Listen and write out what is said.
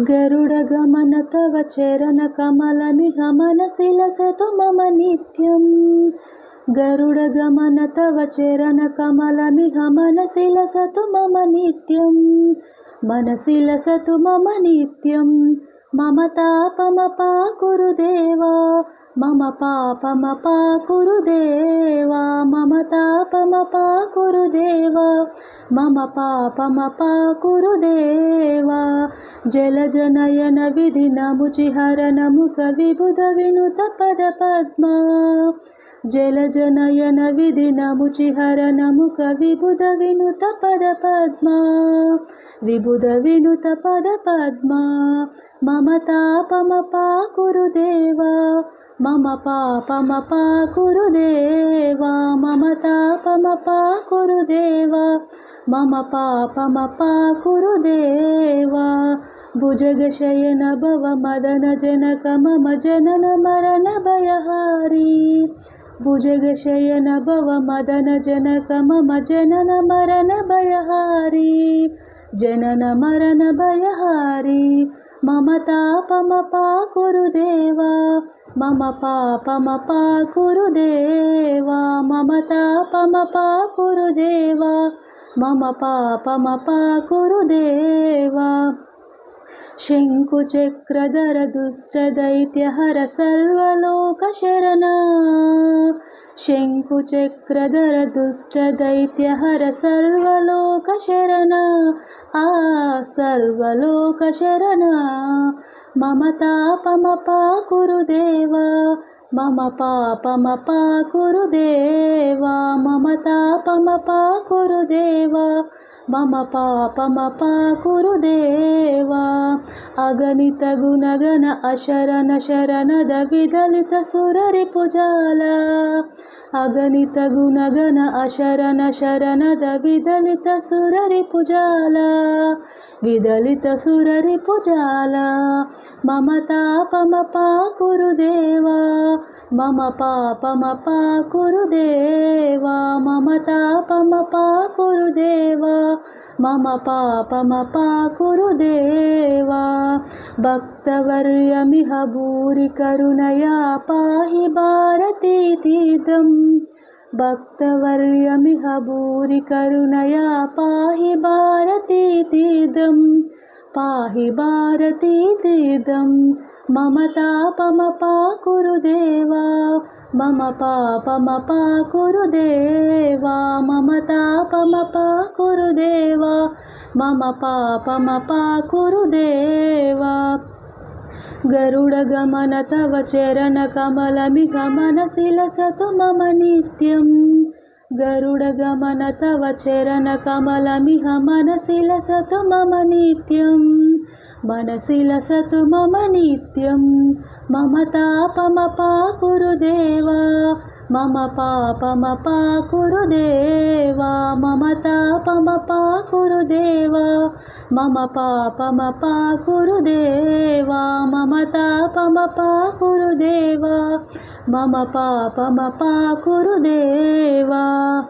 गरुडगमन तव चरणकमलमिह मनसि लसतु मम नित्यं। गरुडगमन तव चरणकमलमिह मनसि लसतु मम नित्यं। मनसि लसतु मम नित्यं। मम तापमपाकुरु देवा, मम पापमपाकुरु देवा, मम तापमपाकुरु देवा, मम पापमपाकुरु देवा। जलजनयन विधिनमुचिहरण मुख विबुध विनुत पद पद्मा। जलजनयन विधिनमुचिहरण मुख विबुध विनुत पद पद्मा। विबुध विनुत पद पद्मा। मम तापमपाकुरु देवा, मम पापमपाकुरु देवा, मम तापमपाकुरु देवा, मम पापमपाकुरु देवा। भुजगशयन भव मदन जनक मम जनन मरण भयहारी। भुजगशयन भव मदन जनक मम जनन मरण भयहारी। जनन मरण भयहारी। मम तापमपाकुरु देवा, मम पापमपाकुरु देवा, मम तापमपाकुरु देवा, मम पापमपाकुरु देवा। शङ्कुचक्रधर दुष्टदैत्यहर सर्वलोकशरणा। शङ्कुचक्रधर दुष्टदैत्यहर सर्वलोकशरणा। सर्वलोकशरणा। मम तापमपाकुरु देवा, मम पापमपाकुरु देवा, मम तापमपाकुरु देवा, मम पापमपाकुरु देवा। अगणित गुणगण अशरण शरणद विदलित सुररिपुजाला। अगणित गुणगण अशरण शरणद विदलित सुररिपुजाला। विदलित सुररिपुजाला। मम तापमपाकुरु देवा, मम पापमपाकुरु देवा, मम तापमपाकुरु देवा, मम पापमपाकुरु देवा। भक्तवर्यमिह भूरि करुणया पाहि भारतीतीर्थं। भक्तवर्यमिह भूरि करुणया पाहि भारतीतीर्थं। पाहि भारतीतीर्थं। मम तापमपाकुरु देवा, मम पापमपाकुरु देवा, मम तापमपाकुरु देवा, मम पापमपाकुरु देवा। गरुडगमन तव चरणकमलमिह मनसि लसतु मम नित्यं। गरुडगमन तव चरणकमलमिह मनसि लसतु मम नित्यं। मनसि लसतु मम नित्यं। मम तापमपाकुरु देवा, मम पापमपाकुरु देवा, मम तापमपाकुरु देवा, मम पापमपाकुरु देवा, मम तापमपाकुरु देवा, मम पापमपाकुरु देवा।